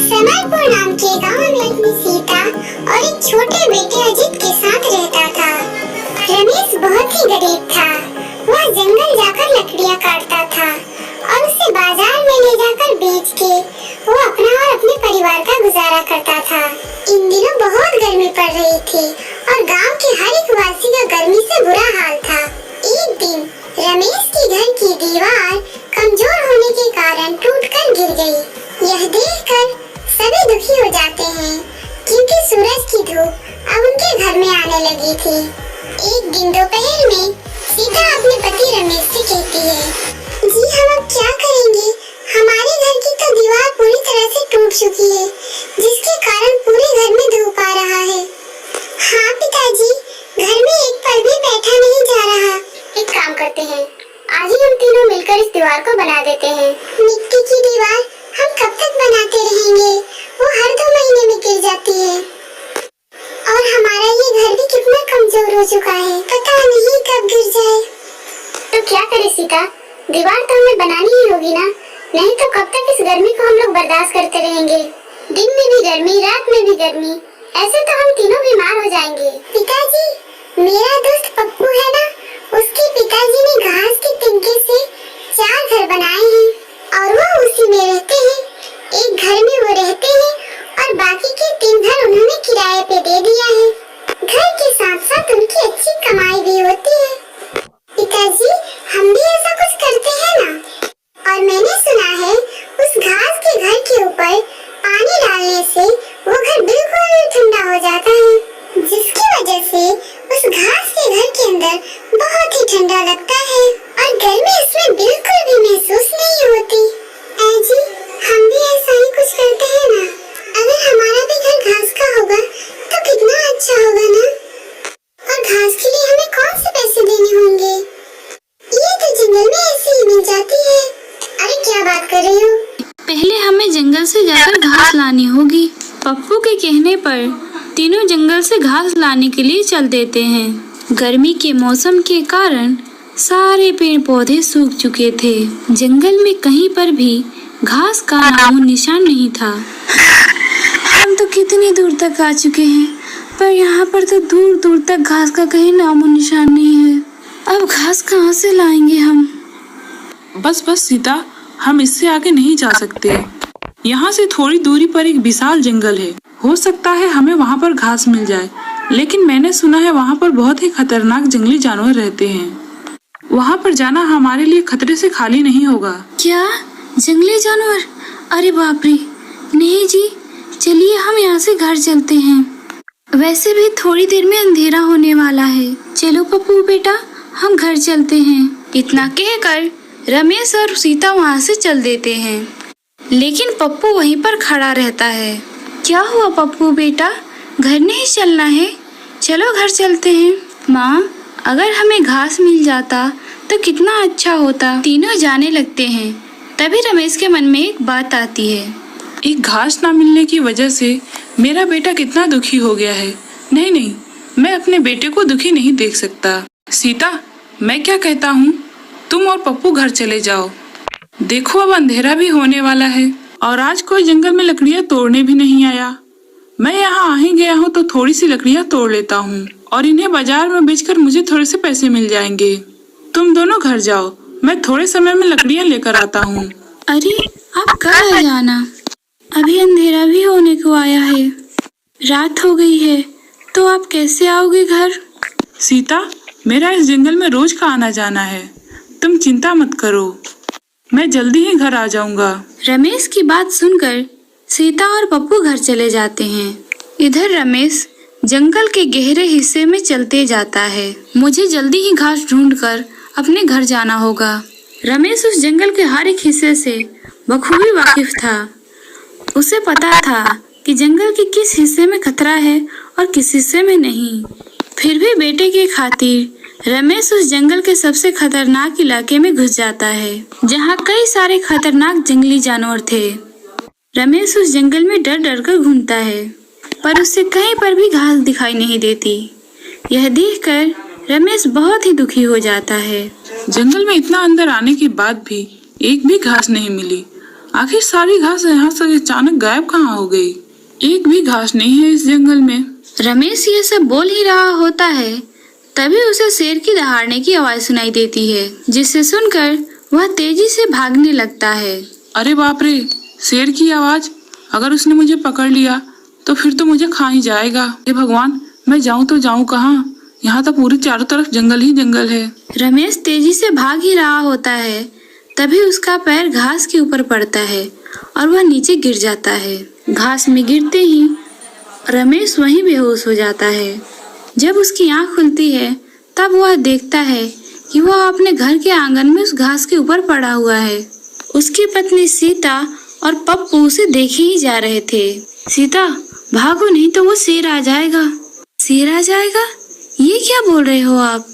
समरपुर नाम के गांव में अपनी सीता और एक छोटे बेटे अजित के साथ रहता था। रमेश बहुत ही गरीब था। वह जंगल जाकर लकड़ियां काटता था और उसे बाजार में ले जाकर बेच के वो अपना और अपने परिवार का गुजारा करता था। इन दिनों बहुत गर्मी पड़ रही थी और गांव के हर एक वासी का गर्मी से बुरा हाल था। एक दिन रमेश के घर की दीवार कमजोर होने के कारण टूटकर गिर गई। यह देखकर सभी दुखी हो जाते हैं क्योंकि सूरज की धूप अब उनके घर में आने लगी थी। एक दिन दोपहर में सीता अपने पति रमेश से कहती है, जी हम अब क्या करेंगे? हमारे घर की तो दीवार पूरी तरह से टूट चुकी है, जिसके कारण पूरे घर में धूप आ रहा है। हाँ पिताजी, घर में एक पल भी बैठा नहीं जा रहा। एक काम करते हैं, आज ही हम तीनों मिलकर इस दीवार को बना देते हैं। मिट्टी की दीवार हम कब तक बनाते रहेंगे? वो हर 2 महीने में गिर जाती है और हमारा ये घर भी कितना कमजोर हो चुका है, पता नहीं कब गिर जाए। तो क्या करें सीता, दीवार तो हमें बनानी ही होगी ना, नहीं तो कब तक इस गर्मी को हम लोग बर्दाश्त करते रहेंगे? दिन में भी गर्मी, रात में भी गर्मी, ऐसे तो हम तीनों बीमार हो जाएंगे। पिताजी, मेरा दोस्त पप्पू है ना, उसके पिताजी ने घास के तिनके से 4 घर बनाए हैं और वो उसी में रहते हैं। एक घर में वो रहते हैं और बाकी के 3 घर उन्होंने किराए पे दे दिया है। घर के साथ साथ उनकी अच्छी कमाई भी होती है। पिताजी, हम भी ऐसा कुछ करते हैं ना? और मैंने सुना है उस घास के घर के ऊपर पानी डालने से वो घर बिल्कुल ठंडा हो जाता है, जिसकी वजह से उस घास के घर के अंदर बहुत ही ठंडा लगता है और गर्मी इसमें बिल्कुल भी महसूस नहीं होती। जी, हम भी ऐसा ही कुछ करते हैं ना? अगर हमारा भी घर घास का होगा तो कितना अच्छा होगा ना? और घास के लिए हमें कौन से पैसे देने होंगे? ये तो जंगल में ऐसे ही मिल जाती है। अरे क्या बात कर रही हो? पहले हमें जंगल से जाकर घास लानी होगी। पप्पू के कहने पर तीनों जंगल से घास लाने के लिए चल देते हैं। गर्मी के मौसम के कारण सारे पेड़ पौधे सूख चुके थे। जंगल में कहीं पर भी घास का नामो निशान नहीं था। हम तो कितनी दूर तक आ चुके हैं, पर यहाँ पर तो दूर दूर तक घास का कहीं नामो निशान नहीं है। अब घास कहाँ से लाएंगे हम? बस सीता, हम इससे आगे नहीं जा सकते। यहाँ से थोड़ी दूरी पर एक विशाल जंगल है, हो सकता है हमें वहाँ पर घास मिल जाए, लेकिन मैंने सुना है वहाँ पर बहुत ही खतरनाक जंगली जानवर रहते हैं। वहाँ पर जाना हमारे लिए खतरे से खाली नहीं होगा। क्या जंगली जानवर? अरे बाप रे, नहीं जी, चलिए हम यहाँ से घर चलते हैं। वैसे भी थोड़ी देर में अंधेरा होने वाला है। चलो पप्पू बेटा, हम घर चलते हैं। इतना कहकर रमेश और सीता वहाँ से चल देते हैं, लेकिन पप्पू वहीं पर खड़ा रहता है। क्या हुआ पप्पू बेटा, घर नहीं चलना है? चलो घर चलते हैं। माँ, अगर हमें घास मिल जाता तो कितना अच्छा होता। तीनों जाने लगते हैं। तभी रमेश के मन में एक बात आती है। एक घास ना मिलने की वजह से मेरा बेटा कितना दुखी हो गया है। नहीं, मैं अपने बेटे को दुखी नहीं देख सकता। सीता, मैं क्या कहता हूँ, तुम और पप्पू घर चले जाओ। देखो अब अंधेरा भी होने वाला है और आज कोई जंगल में लकड़ियाँ तोड़ने भी नहीं आया। मैं यहाँ आ ही गया हूँ तो थोड़ी सी लकड़ियाँ तोड़ लेता हूँ और इन्हें बाजार में बेचकर मुझे थोड़े से पैसे मिल जाएंगे। तुम दोनों घर जाओ, मैं थोड़े समय में लकड़ियाँ लेकर आता हूँ। अरे आप कब आ जाना? अभी अंधेरा भी होने को आया है, रात हो गई है, तो आप कैसे आओगे घर? सीता, मेरा इस जंगल में रोज का आना जाना है, तुम चिंता मत करो, मैं जल्दी ही घर आ जाऊंगा। रमेश की बात सुनकर सीता और पप्पू घर चले जाते हैं। इधर रमेश जंगल के गहरे हिस्से में चलते जाता है। मुझे जल्दी ही घास ढूंढकर अपने घर जाना होगा। रमेश उस जंगल के हर एक हिस्से से बखूबी वाकिफ था। उसे पता था कि जंगल के किस हिस्से में खतरा है और किस हिस्से में नहीं। फिर भी बेटे के खातिर रमेश उस जंगल के सबसे खतरनाक इलाके में घुस जाता है, जहाँ कई सारे खतरनाक जंगली जानवर थे। रमेश उस जंगल में डर डर कर घूमता है, पर उसे कहीं पर भी घास दिखाई नहीं देती। यह देखकर रमेश बहुत ही दुखी हो जाता है। जंगल में इतना अंदर आने के बाद भी एक भी घास नहीं मिली। आखिर सारी घास यहाँ से अचानक गायब कहाँ हो गई? एक भी घास नहीं है इस जंगल में। रमेश ये सब बोल ही रहा होता है, तभी उसे शेर की दहाड़ने की आवाज सुनाई देती है, जिसे सुनकर वह तेजी से भागने लगता है। अरे बाप रे, शेर की आवाज! अगर उसने मुझे पकड़ लिया तो फिर तो मुझे खा ही जाएगा। हे भगवान, मैं जाऊं तो जाऊं कहाँ? यहाँ तो पूरी चारों तरफ जंगल ही जंगल है। रमेश तेजी से भाग ही रहा होता है, तभी उसका पैर घास के ऊपर पड़ता है और वह नीचे गिर जाता है। घास में गिरते ही रमेश वहीं बेहोश हो जाता है। जब उसकी आंख खुलती है तब वह देखता है कि वह अपने घर के आंगन में उस घास के ऊपर पड़ा हुआ है। उसकी पत्नी सीता और पप्पू उसे देखे ही जा रहे थे। सीता, भागो नहीं तो वो शेर आ जाएगा। शेर आ जाएगा? ये क्या बोल रहे हो आप?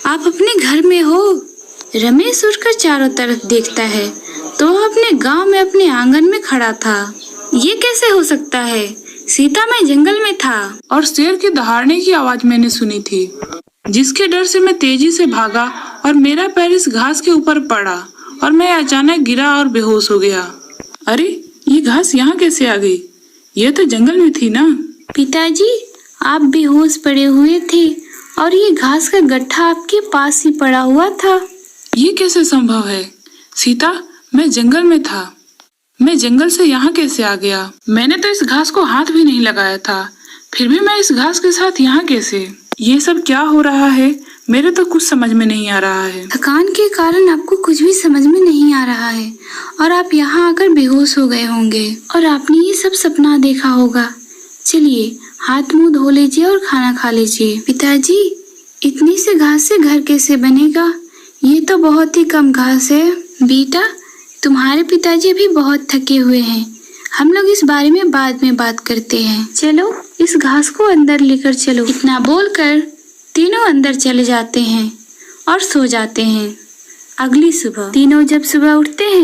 आप अपने घर में हो। रमेश उठकर चारों तरफ देखता है तो वह अपने गांव में अपने आंगन में खड़ा था। ये कैसे हो सकता है? सीता, मैं जंगल में था और शेर के दहाड़ने की आवाज मैंने सुनी थी, जिसके डर से मैं तेजी से भागा और मेरा पैर इस घास के ऊपर पड़ा और मैं अचानक गिरा और बेहोश हो गया। अरे, ये घास यहाँ कैसे आ गई? ये तो जंगल में थी ना? पिताजी, आप बेहोश पड़े हुए थे और ये घास का गट्ठा आपके पास ही पड़ा हुआ था। ये कैसे संभव है? सीता, मैं जंगल में था। मैं जंगल से यहाँ कैसे आ गया? मैंने तो इस घास को हाथ भी नहीं लगाया था, फिर भी मैं इस घास के साथ यहाँ कैसे? ये सब क्या हो रहा है? मेरे तो कुछ समझ में नहीं आ रहा है। थकान के कारण आपको कुछ भी समझ में नहीं आ रहा है और आप यहाँ आकर बेहोश हो गए होंगे और आपने ये सब सपना देखा होगा। चलिए, हाथ मुंह धो लीजिए और खाना खा लीजिए। पिताजी, इतनी से घास से घर कैसे बनेगा? ये तो बहुत ही कम घास है। बेटा, तुम्हारे पिताजी अभी बहुत थके हुए हैं, हम लोग इस बारे में बाद में बात करते हैं। चलो, इस घास को अंदर लेकर चलो। इतना बोलकर तीनों अंदर चले जाते हैं और सो जाते हैं। अगली सुबह तीनों जब सुबह उठते हैं